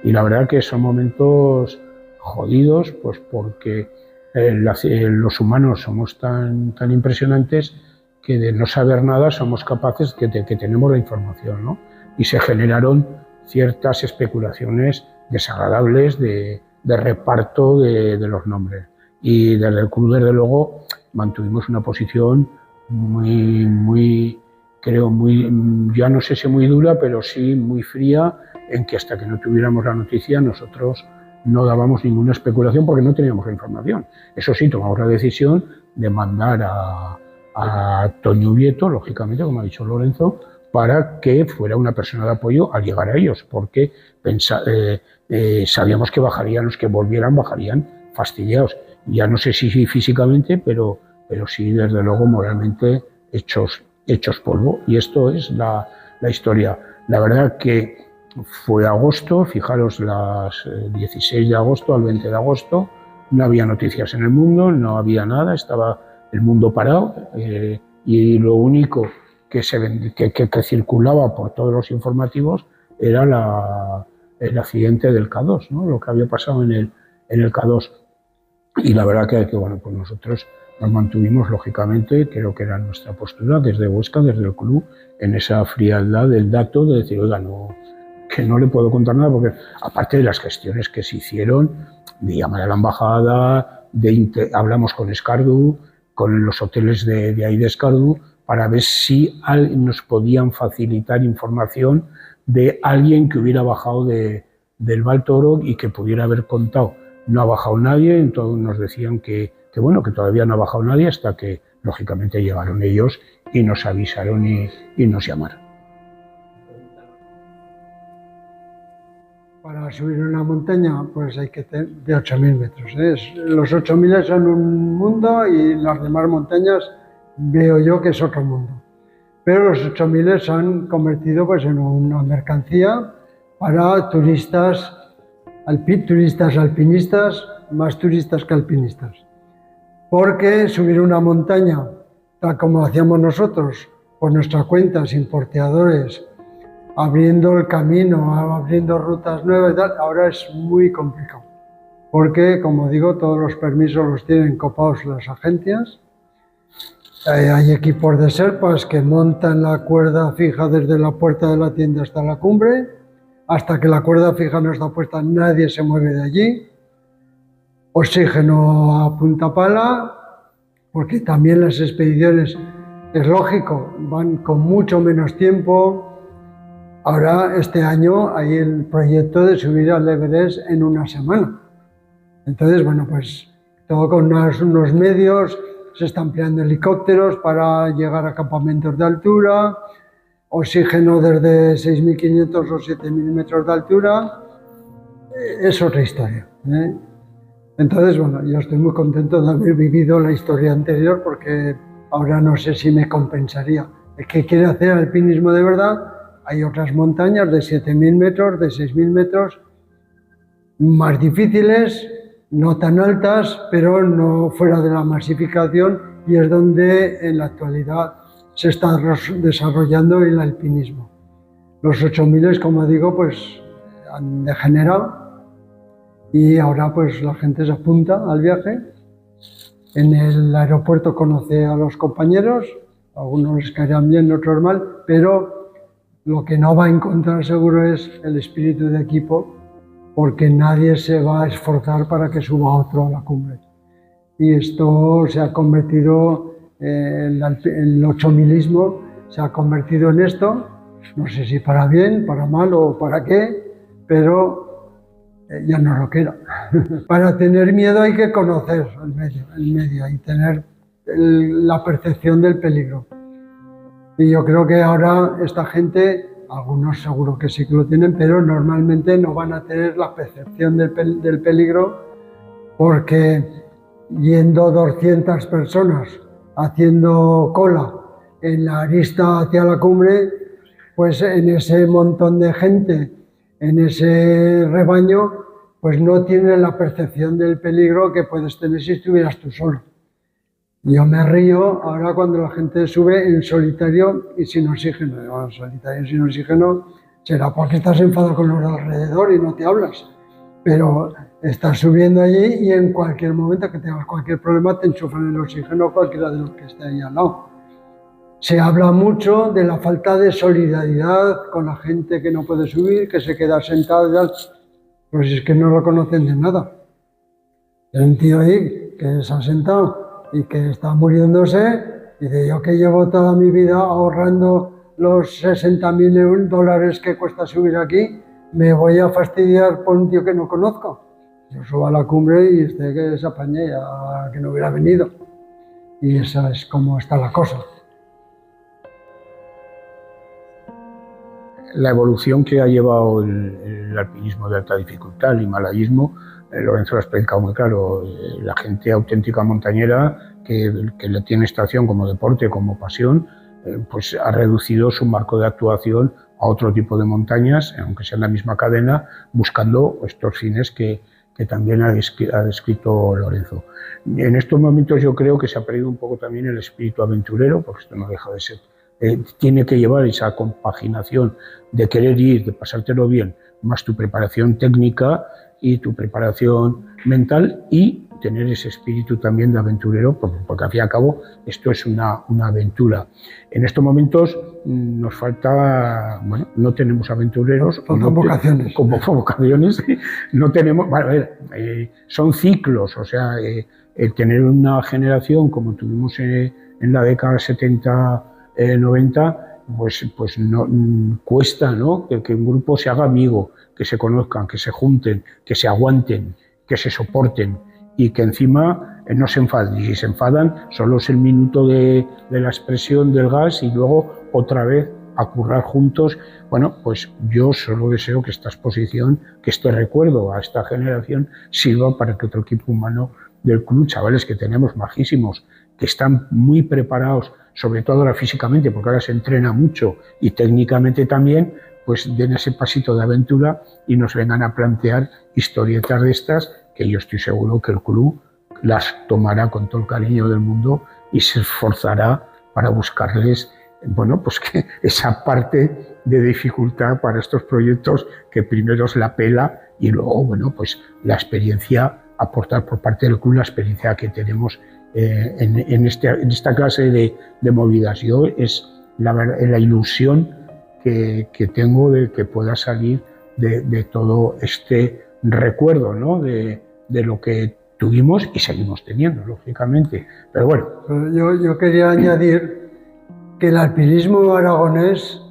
Y la verdad que son momentos jodidos, pues porque los humanos somos tan impresionantes que de no saber nada somos capaces que tenemos la información, ¿no? Y se generaron ciertas especulaciones desagradables de reparto de los nombres. Y desde el club, desde luego, mantuvimos una posición muy creo, ya no sé si muy dura, pero sí muy fría, en que hasta que no tuviéramos la noticia nosotros no dábamos ninguna especulación porque no teníamos la información. Eso sí, tomamos la decisión de mandar a Toño Ubieto, lógicamente, como ha dicho Lorenzo, para que fuera una persona de apoyo al llegar a ellos, porque sabíamos que bajarían, los que volvieran bajarían fastidiados. Ya no sé si físicamente, pero sí, desde luego, moralmente hechos polvo. Y esto es la historia. La verdad que fue agosto, fijaros, las 16 de agosto al 20 de agosto, no había noticias en el mundo, no había nada, estaba el mundo parado, y lo único que circulaba por todos los informativos era el accidente del K2, ¿no? Lo que había pasado en el K2. Y la verdad que bueno, pues nosotros nos mantuvimos, lógicamente, creo que era nuestra postura desde Huesca, desde el club, en esa frialdad del dato de decir, oiga, que no le puedo contar nada, porque aparte de las gestiones que se hicieron, de llamar a la embajada, hablamos con Escardú, con los hoteles de ahí de Escardú, para ver si nos podían facilitar información de alguien que hubiera bajado del Val Toro y que pudiera haber contado. No ha bajado nadie, entonces nos decían que bueno, que todavía no ha bajado nadie, hasta que lógicamente llegaron ellos y nos avisaron y nos llamaron. Para subir una montaña, pues hay que tener de 8.000 metros. Los 8.000 son un mundo y las demás montañas veo yo que es otro mundo. Pero los 8.000 se han convertido pues en una mercancía para turistas alpinistas, más turistas que alpinistas. Porque subir una montaña, tal como hacíamos nosotros, por nuestra cuenta, sin porteadores, abriendo el camino, abriendo rutas nuevas y tal, ahora es muy complicado. Porque, como digo, todos los permisos los tienen copados las agencias. Hay equipos de Sherpas que montan la cuerda fija desde la puerta de la tienda hasta la cumbre. Hasta que la cuerda fija no está puesta, nadie se mueve de allí. Oxígeno a punta pala, porque también las expediciones, es lógico, van con mucho menos tiempo. Ahora, este año, hay el proyecto de subir al Everest en una semana. Entonces, bueno, pues todo con unos medios, se están empleando helicópteros para llegar a campamentos de altura, oxígeno desde 6.500 o 7.000 metros de altura, es otra historia, ¿eh? Entonces, bueno, yo estoy muy contento de haber vivido la historia anterior, porque ahora no sé si me compensaría. El que quiere hacer alpinismo de verdad, hay otras montañas de 7.000 metros, de 6.000 metros, más difíciles, no tan altas, pero no fuera de la masificación, y es donde en la actualidad se está desarrollando el alpinismo. Los 8.000, como digo, pues han degenerado, y ahora pues la gente se apunta al viaje. En el aeropuerto conoce a los compañeros, algunos les caerán bien, otros mal, pero lo que no va a encontrar seguro es el espíritu de equipo, porque nadie se va a esforzar para que suba otro a la cumbre. Y esto se ha convertido, el 8.000ismo se ha convertido en esto, no sé si para bien, para mal o para qué, pero ya no lo quiero. Para tener miedo hay que conocer el medio y tener la percepción del peligro. Y yo creo que ahora esta gente, algunos seguro que sí que lo tienen, pero normalmente no van a tener la percepción del peligro, porque yendo 200 personas haciendo cola en la arista hacia la cumbre, pues en ese montón de gente, en ese rebaño, pues no tienen la percepción del peligro que puedes tener si estuvieras tú solo. Yo me río ahora cuando la gente sube en solitario y sin oxígeno. Bueno, solitario y sin oxígeno será porque estás enfadado con los de alrededor y no te hablas. Pero estás subiendo allí y en cualquier momento que tengas cualquier problema te enchufan el oxígeno cualquiera de los que esté ahí al lado. Se habla mucho de la falta de solidaridad con la gente que no puede subir, que se queda sentada y tal. Pues es que no lo conocen de nada. Hay un tío ahí que se ha sentado y que está muriéndose Dice, yo que llevo toda mi vida ahorrando los $60.000 que cuesta subir aquí, me voy a fastidiar por un tío que no conozco. Yo subo a la cumbre y este que se apañe a que no hubiera venido. Y esa es como está la cosa. La evolución que ha llevado el alpinismo de alta dificultad, el himalayismo, Lorenzo lo ha explicado muy claro. La gente auténtica montañera que le tiene esta acción como deporte, como pasión, pues ha reducido su marco de actuación a otro tipo de montañas, aunque sea en la misma cadena, buscando estos fines que también ha descrito Lorenzo. En estos momentos yo creo que se ha perdido un poco también el espíritu aventurero, porque esto no deja de ser. Tiene que llevar esa compaginación de querer ir, de pasártelo bien, más tu preparación técnica y tu preparación mental, y tener ese espíritu también de aventurero, porque al fin y al cabo esto es una aventura. En estos momentos nos falta, bueno, no tenemos aventureros. Faltan vocaciones. Como vocaciones, no tenemos, bueno, a ver, son ciclos, o sea, el tener una generación como tuvimos en la década 70, 90, pues no, cuesta, ¿no? Que un grupo se haga amigo, que se conozcan, que se junten, que se aguanten, que se soporten y que encima no se enfaden. Y si se enfadan, solo es el minuto de la expresión del gas y luego otra vez a currar juntos. Bueno, pues yo solo deseo que esta exposición, que este recuerdo a esta generación sirva para que otro equipo humano del club, chavales que tenemos majísimos, que están muy preparados, sobre todo ahora físicamente, porque ahora se entrena mucho y técnicamente también, pues den ese pasito de aventura y nos vengan a plantear historietas de estas, que yo estoy seguro que el club las tomará con todo el cariño del mundo y se esforzará para buscarles, bueno, pues que esa parte de dificultad para estos proyectos, que primero es la pela y luego, bueno, pues la experiencia, aportar por parte del club la experiencia que tenemos en esta clase de movidas. Yo es la ilusión que tengo de que pueda salir de todo este recuerdo, ¿no? de lo que tuvimos y seguimos teniendo, lógicamente. Pero bueno. Yo quería añadir que el alpinismo aragonés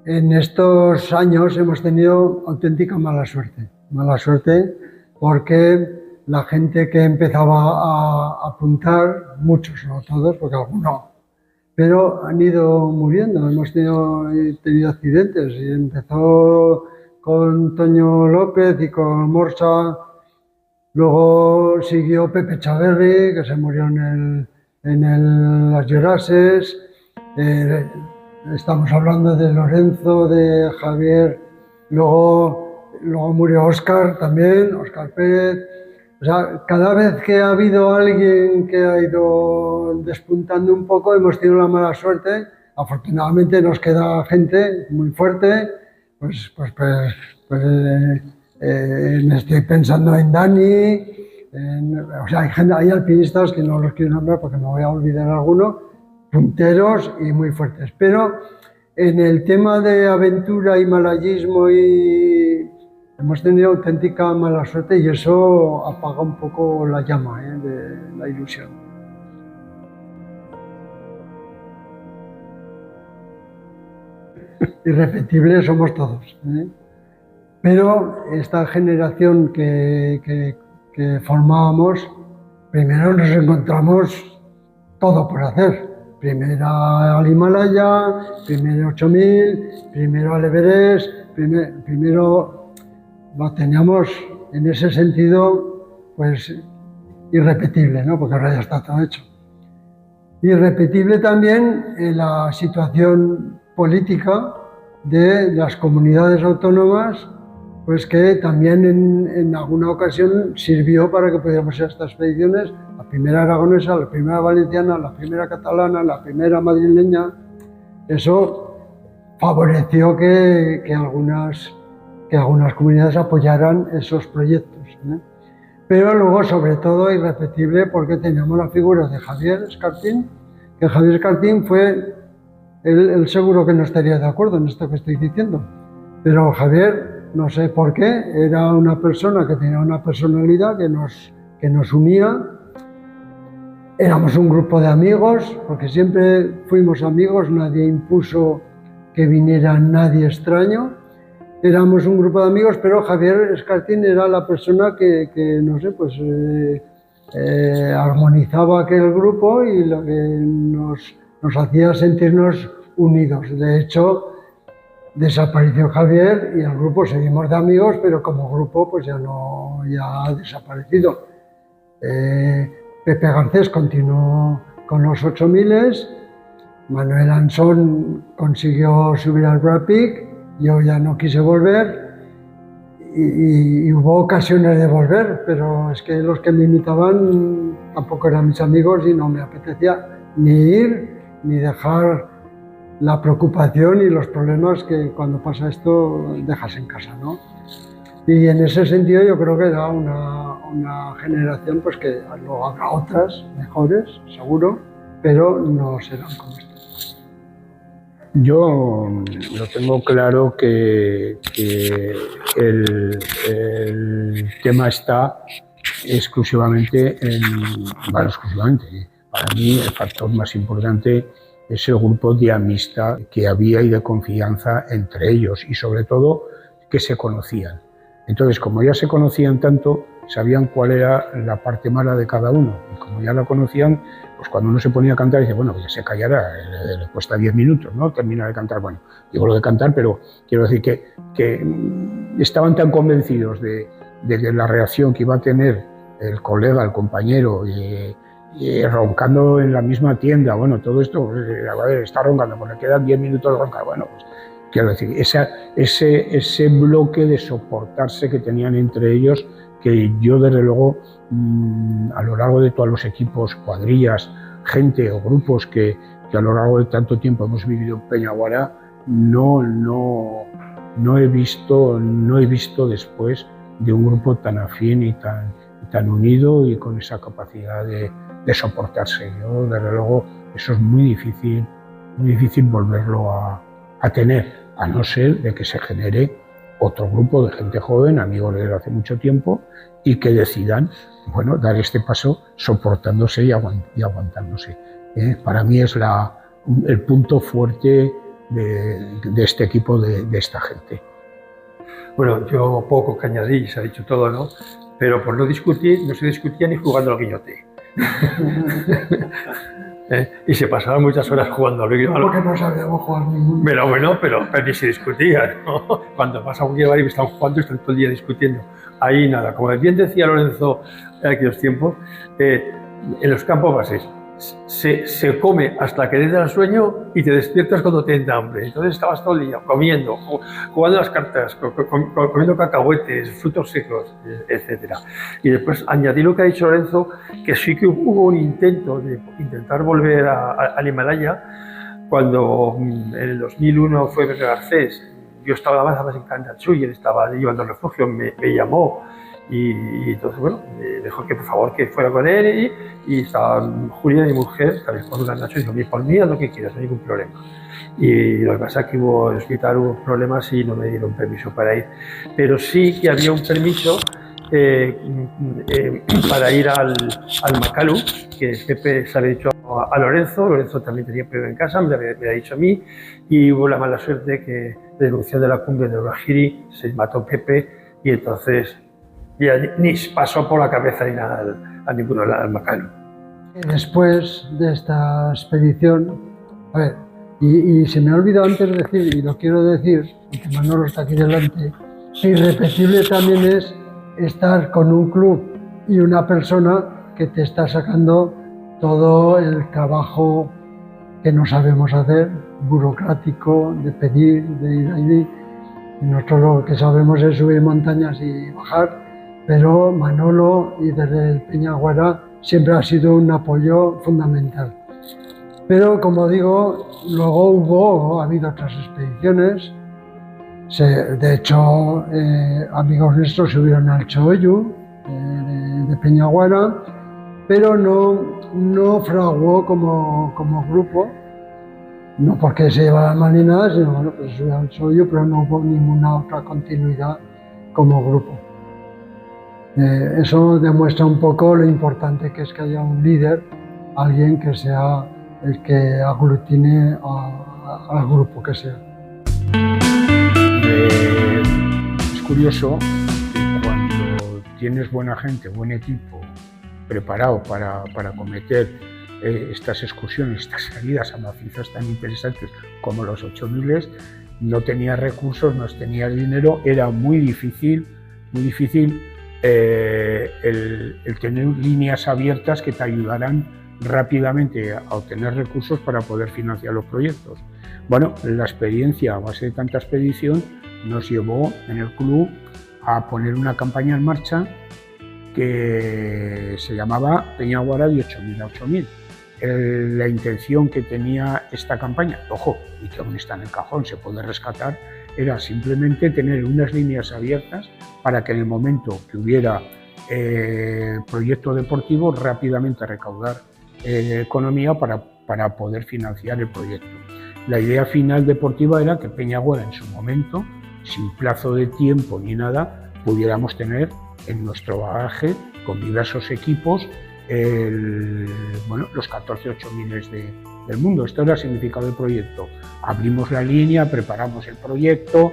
en estos años hemos tenido auténtica mala suerte. Mala suerte porque la gente que empezaba a apuntar, muchos, no todos, porque algunos, pero han ido muriendo. Hemos tenido accidentes y empezó con Toño López y con Morsa. Luego siguió Pepe Chaverri, que se murió en las Llorases. Estamos hablando de Lorenzo, de Javier. Luego murió Óscar también, Óscar Pérez. O sea, cada vez que ha habido alguien que ha ido despuntando un poco, hemos tenido la mala suerte. Afortunadamente nos queda gente muy fuerte. Me estoy pensando en Dani, o sea, hay alpinistas que no los quiero nombrar porque me voy a olvidar alguno, punteros y muy fuertes. Pero en el tema de aventura, himalayismo, hemos tenido auténtica mala suerte y eso apaga un poco la llama de la ilusión. Irrepetibles somos todos. Pero esta generación que formábamos, primero nos encontramos todo por hacer. Primero al Himalaya, primero 8000, primero al Everest, primero lo teníamos en ese sentido pues irrepetible, ¿no? Porque ahora ya está todo hecho. Irrepetible también en la situación política de las comunidades autónomas, pues que también en alguna ocasión sirvió para que pudiéramos ir a estas expediciones, la primera aragonesa, la primera valenciana, la primera catalana, la primera madrileña. Eso favoreció que algunas comunidades apoyaran esos proyectos, ¿eh? Pero luego, sobre todo, irrepetible porque teníamos la figura de Javier Escartín, que Javier Escartín fue, él seguro que no estaría de acuerdo en esto que estoy diciendo, pero Javier, no sé por qué, era una persona que tenía una personalidad que nos unía Éramos un grupo de amigos, porque siempre fuimos amigos, nadie impuso que viniera nadie extraño. Éramos un grupo de amigos, pero Javier Escartín era la persona que no sé, pues armonizaba aquel grupo y lo que nos hacía sentirnos unidos. De hecho, desapareció Javier y el grupo seguimos de amigos, pero como grupo pues ya ha desaparecido. Pepe Garcés continuó con los 8000, Manuel Ansón consiguió subir al Brad Peak, yo ya no quise volver y hubo ocasiones de volver, pero es que los que me invitaban tampoco eran mis amigos y no me apetecía ni ir ni dejar la preocupación y los problemas que cuando pasa esto dejas en casa, ¿no? Y en ese sentido yo creo que era una generación pues que luego habrá otras mejores, seguro, pero no serán como esta. Yo lo tengo claro que el tema está exclusivamente para mí el factor más importante es el grupo de amistad que había y de confianza entre ellos y sobre todo que se conocían. Entonces, como ya se conocían tanto, sabían cuál era la parte mala de cada uno. Y como ya la conocían, pues cuando uno se ponía a cantar, dice, bueno, pues ya se callará, le cuesta 10 minutos, ¿no? Termina de cantar. Bueno, digo lo de cantar, pero quiero decir que estaban tan convencidos de la reacción que iba a tener el colega, el compañero, y roncando en la misma tienda. Bueno, todo esto, a ver, está roncando, pues le quedan 10 minutos de roncar. Bueno, pues quiero decir, ese bloque de soportarse que tenían entre ellos, que yo desde luego a lo largo de todos los equipos, cuadrillas, gente o grupos que a lo largo de tanto tiempo hemos vivido en Peñaguara, no he visto después de un grupo tan afín y tan unido y con esa capacidad de soportarse. Yo desde luego eso es muy difícil volverlo a tener, a no ser de que se genere otro grupo de gente joven, amigos desde hace mucho tiempo, y que decidan, bueno, dar este paso soportándose y aguantándose. Para mí es el punto fuerte de este equipo, de esta gente. Bueno, yo poco que añadir, se ha dicho todo, ¿no? Pero por no discutir, no se discutía ni jugando al guillote. Y se pasaban muchas horas jugando al guillote. Porque no sabíamos jugar ninguno. Pero bueno, pero ni se discutía, ¿no? Cuando vas a un llevar y están jugando, están todo el día discutiendo. Ahí nada, como bien decía Lorenzo en aquellos tiempos, en los campos bases se come hasta que te da el sueño y te despiertas cuando te da hambre. Entonces estabas todo el día comiendo, jugando las cartas, comiendo cacahuetes, frutos secos, etc. Y después añadí lo que ha dicho Lorenzo, que sí que hubo un intento de intentar volver al Himalaya. Cuando en el 2001 fue Pepe Garcés, yo estaba más en Candachuy, él estaba llevando el refugio, me llamó. Y entonces, bueno, me dejó que por favor que fuera con él y estaba Julia, mi mujer, también con una Nacho, y dijo, por mí haz lo que quieras, no hay ningún problema. Y lo que pasa es que hubo problemas y no me dieron permiso para ir. Pero sí que había un permiso para ir al Makalu, que Pepe se había dicho a Lorenzo también tenía Pepe en casa, me había dicho a mí, y hubo la mala suerte que la erupción de la cumbre de Urajiri se mató Pepe y entonces ya ni pasó por la cabeza ni nada a ninguno al Makalu. Después de esta expedición, a ver, y se me ha olvidado antes decir, y lo quiero decir, porque Manolo está aquí delante, irrepetible también es estar con un club y una persona que te está sacando todo el trabajo que no sabemos hacer, burocrático, de pedir, de ir allí. Y nosotros lo que sabemos es subir montañas y bajar, pero Manolo y desde el Peñaguara siempre ha sido un apoyo fundamental. Pero como digo, luego ha habido otras expediciones. De hecho, amigos nuestros subieron al Choyu de Peñaguara, pero no fraguó como grupo, no porque se llevaran mal ni nada, sino bueno, pues subieron al Choyu, pero no hubo ninguna otra continuidad como grupo. Eso demuestra un poco lo importante que es que haya un líder alguien que sea el que aglutine al grupo que sea. Es curioso que cuando tienes buena gente, buen equipo preparado para cometer estas excursiones, estas salidas a macizas tan interesantes como los 8000, no tenías recursos, no tenías dinero, era muy difícil el tener líneas abiertas que te ayudaran rápidamente a obtener recursos para poder financiar los proyectos. Bueno, la experiencia a base de tanta expedición nos llevó en el club a poner una campaña en marcha que se llamaba Peñaguara de 8000 a 8000. La intención que tenía esta campaña, ojo, y que aún está en el cajón, se puede rescatar, era simplemente tener unas líneas abiertas para que en el momento que hubiera proyecto deportivo rápidamente recaudar economía para poder financiar el proyecto. La idea final deportiva era que Peñaguara en su momento, sin plazo de tiempo ni nada, pudiéramos tener en nuestro bagaje con diversos equipos los 14 8000 del mundo. Esto era el significado del proyecto. Abrimos la línea, preparamos el proyecto,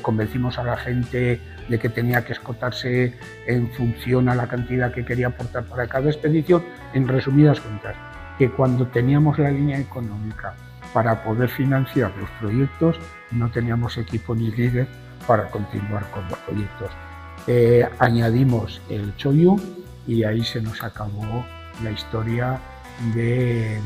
convencimos a la gente de que tenía que escotarse en función a la cantidad que quería aportar para cada expedición. En resumidas cuentas, que cuando teníamos la línea económica para poder financiar los proyectos, no teníamos equipo ni líder para continuar con los proyectos. Añadimos el Choyu y ahí se nos acabó la historia de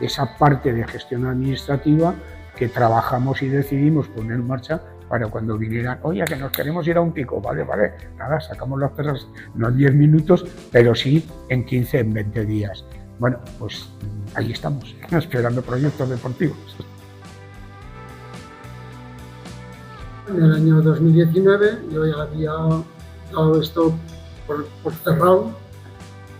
esa parte de gestión administrativa que trabajamos y decidimos poner en marcha para cuando vinieran, oye, que nos queremos ir a un pico, vale, nada, sacamos las perras, no en 10 minutos, pero sí en 15, en 20 días. Bueno, pues ahí estamos, esperando proyectos deportivos. En el año 2019 yo ya había dado esto por cerrado.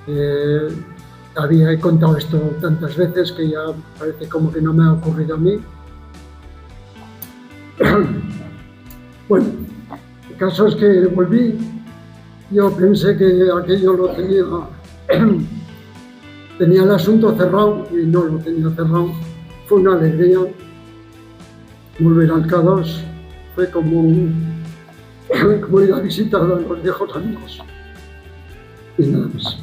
He contado esto tantas veces que ya parece como que no me ha ocurrido a mí. Bueno, el caso es que volví. Yo pensé que aquello lo tenía el asunto cerrado y no lo tenía cerrado. Fue una alegría volver al K2. Fue como ir a visitar a los viejos amigos. Y nada más.